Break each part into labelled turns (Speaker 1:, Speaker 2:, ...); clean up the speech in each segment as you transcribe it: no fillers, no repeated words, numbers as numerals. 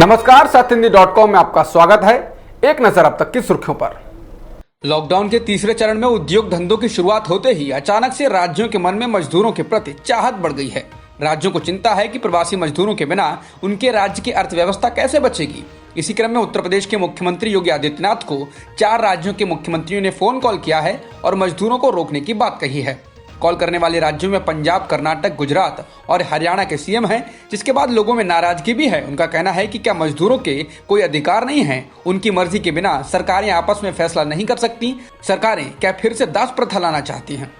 Speaker 1: नमस्कार, सत्यहिंदी.com में आपका स्वागत है। एक नजर अब तक की सुर्खियों पर।
Speaker 2: लॉकडाउन के तीसरे चरण में उद्योग धंधों की शुरुआत होते ही अचानक से राज्यों के मन में मजदूरों के प्रति चाहत बढ़ गई है। राज्यों को चिंता है कि प्रवासी मजदूरों के बिना उनके राज्य की अर्थव्यवस्था कैसे बचेगी। इसी क्रम में उत्तर प्रदेश के मुख्यमंत्री योगी आदित्यनाथ को 4 राज्यों के मुख्यमंत्रियों ने फोन कॉल किया है और मजदूरों को रोकने की बात कही है। कॉल करने वाले राज्यों में पंजाब, कर्नाटक, गुजरात और हरियाणा के सीएम हैं, जिसके बाद लोगों में नाराजगी भी है। उनका कहना है कि क्या मजदूरों के कोई अधिकार नहीं है? उनकी मर्जी के बिना सरकारें आपस में फैसला नहीं कर सकती? सरकारें क्या फिर से दास प्रथा लाना चाहती हैं?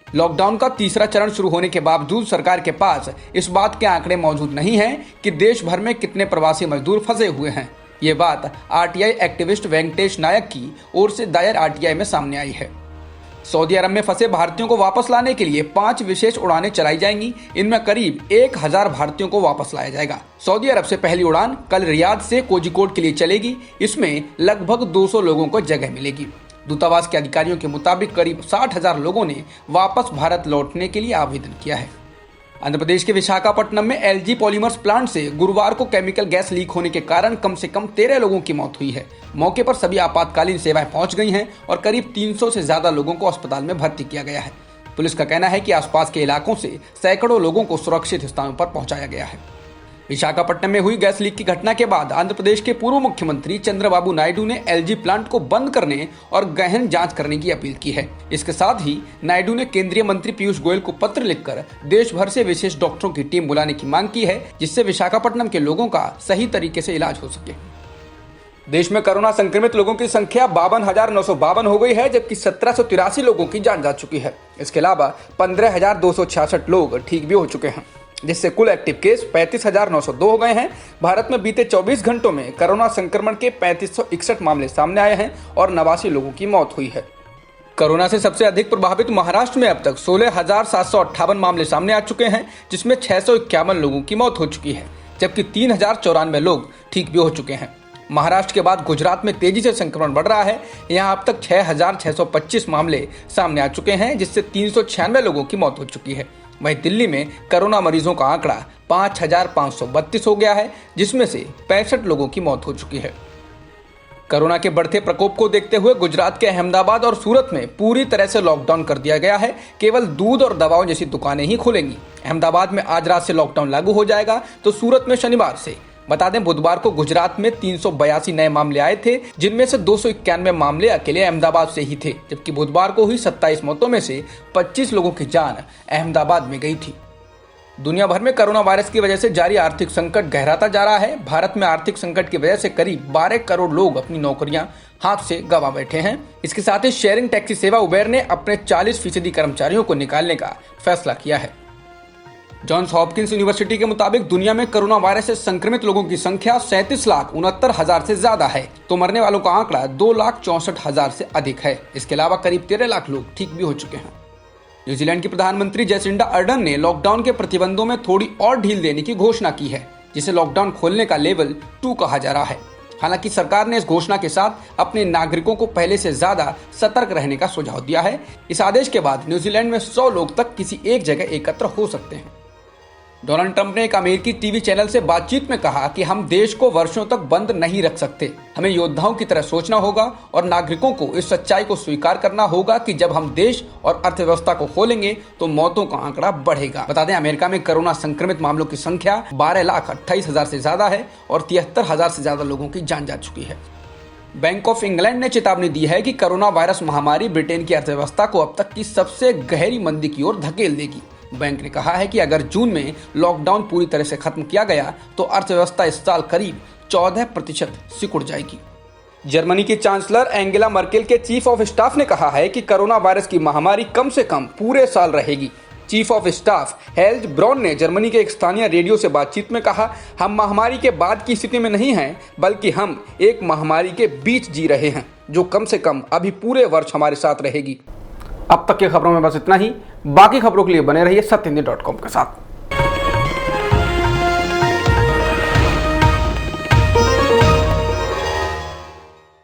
Speaker 2: लॉकडाउन का तीसरा चरण शुरू होने के बावजूद सरकार के पास इस बात के आंकड़े मौजूद नहीं हैं कि देश भर में कितने प्रवासी मजदूर फंसे हुए हैं। ये बात आरटीआई एक्टिविस्ट वेंकटेश नायक की ओर से दायर आरटीआई में सामने आई है। सऊदी अरब में फंसे भारतीयों को वापस लाने के लिए 5 विशेष उड़ानें चलाई जाएंगी। इनमें करीब 1000 भारतीयों को वापस लाया जाएगा। सऊदी अरब से पहली उड़ान कल रियाद से कोझिकोड के लिए चलेगी। इसमें लगभग 200 लोगों को जगह मिलेगी। दूतावास के अधिकारियों के मुताबिक करीब 60,000 लोगों ने वापस भारत लौटने के लिए आवेदन किया है। आंध्र प्रदेश के विशाखापट्टनम में एलजी पॉलीमर्स प्लांट से गुरुवार को केमिकल गैस लीक होने के कारण कम से कम 13 लोगों की मौत हुई है। मौके पर सभी आपातकालीन सेवाएं पहुंच गई हैं और करीब 300 से ज्यादा लोगों को अस्पताल में भर्ती किया गया है। पुलिस का कहना है कि आसपास के इलाकों से सैकड़ों लोगों को सुरक्षित स्थानों पर पहुंचाया गया है। विशाखापट्टनम में हुई गैस लीक की घटना के बाद आंध्र प्रदेश के पूर्व मुख्यमंत्री चंद्रबाबू नायडू ने एलजी प्लांट को बंद करने और गहन जांच करने की अपील की है। इसके साथ ही नायडू ने केंद्रीय मंत्री पीयूष गोयल को पत्र लिखकर देश भर से विशेष डॉक्टरों की टीम बुलाने की मांग की है, जिससे विशाखापट्टनम के लोगों का सही तरीके से इलाज हो सके। देश में कोरोना संक्रमित लोगों की संख्या 52,952 हो गई है, जबकि 1783 लोगों की जान जा चुकी है। इसके अलावा 15,266 लोग ठीक भी हो चुके हैं, जिससे कुल एक्टिव केस 35,902 हो गए हैं। भारत में बीते 24 घंटों में कोरोना संक्रमण के 3561 मामले सामने आए हैं और 89 लोगों की मौत हुई है। कोरोना से सबसे अधिक प्रभावित महाराष्ट्र में अब तक 16,758 मामले सामने आ चुके हैं, जिसमें 651 लोगों की मौत हो चुकी है, जबकि 3,094 लोग ठीक भी हो चुके हैं। महाराष्ट्र के बाद गुजरात में तेजी से संक्रमण बढ़ रहा है। यहाँ अब तक 6,625 मामले सामने आ चुके हैं, जिससे 396 लोगों की मौत हो चुकी है। वहीं दिल्ली में कोरोना मरीजों का आंकड़ा 5,532 हो गया है, जिसमें से 65 लोगों की मौत हो चुकी है। कोरोना के बढ़ते प्रकोप को देखते हुए गुजरात के अहमदाबाद और सूरत में पूरी तरह से लॉकडाउन कर दिया गया है। केवल दूध और दवाओं जैसी दुकानें ही खुलेंगी। अहमदाबाद में आज रात से लॉकडाउन लागू हो जाएगा, तो सूरत में शनिवार से। बता दें, बुधवार को गुजरात में 382 नए मामले आए थे, जिनमें से 291 मामले अकेले अहमदाबाद से ही थे, जबकि बुधवार को हुई 27 मौतों में से 25 लोगों की जान अहमदाबाद में गई थी। दुनिया भर में कोरोना वायरस की वजह से जारी आर्थिक संकट गहराता जा रहा है। भारत में आर्थिक संकट की वजह से करीब 12 करोड़ लोग अपनी नौकरियां हाथ से गंवा बैठे हैं। इसके साथ ही शेयरिंग टैक्सी सेवा उबेर ने अपने 40% कर्मचारियों को निकालने का फैसला किया है। जॉन्स हॉपकिंस यूनिवर्सिटी के मुताबिक दुनिया में कोरोना वायरस से संक्रमित लोगों की संख्या 37,69,000 से ज्यादा है, तो मरने वालों का आंकड़ा 2,64,000 से अधिक है। इसके अलावा करीब 13 लाख लोग ठीक भी हो चुके हैं। न्यूजीलैंड की प्रधानमंत्री जैसिंडा अर्डर्न ने लॉकडाउन के प्रतिबंधों में थोड़ी और ढील देने की घोषणा की है, जिसे लॉकडाउन खोलने का लेवल 2 कहा जा रहा है। हालांकि सरकार ने इस घोषणा के साथ अपने नागरिकों को पहले से ज्यादा सतर्क रहने का सुझाव दिया है। इस आदेश के बाद न्यूजीलैंड में 100 लोग तक किसी एक जगह एकत्र हो सकते हैं। डोनाल्ड ट्रंप ने एक अमेरिकी टीवी चैनल से बातचीत में कहा कि हम देश को वर्षों तक बंद नहीं रख सकते। हमें योद्धाओं की तरह सोचना होगा और नागरिकों को इस सच्चाई को स्वीकार करना होगा कि जब हम देश और अर्थव्यवस्था को खोलेंगे तो मौतों का आंकड़ा बढ़ेगा। बता दें, अमेरिका में कोरोना संक्रमित मामलों की संख्या 12,28,000 से ज्यादा है और 73,000 से ज्यादा लोगों की जान जा चुकी है। बैंक ऑफ इंग्लैंड ने चेतावनी दी है कि कोरोना वायरस महामारी ब्रिटेन की अर्थव्यवस्था को अब तक की सबसे गहरी मंदी की ओर धकेल देगी। बैंक ने कहा है कि अगर जून में लॉकडाउन पूरी तरह से खत्म किया गया तो अर्थव्यवस्था इस साल करीब 14% सिकुड़ जाएगी। जर्मनी की चांसलर एंगेला मर्केल के चीफ ऑफ स्टाफ ने कहा है कि कोरोना वायरस की महामारी कम से कम पूरे साल रहेगी। चीफ ऑफ स्टाफ हेल्ज ब्रॉन ने जर्मनी के एक स्थानीय रेडियो से बातचीत में कहा, हम महामारी के बाद की स्थिति में नहीं हैं, बल्कि हम एक महामारी के बीच जी रहे हैं, जो कम से कम अभी पूरे वर्ष हमारे साथ रहेगी।
Speaker 1: अब तक की खबरों में बस इतना ही। बाकी खबरों के लिए बने रहिए सत्यहिंदी.com के साथ।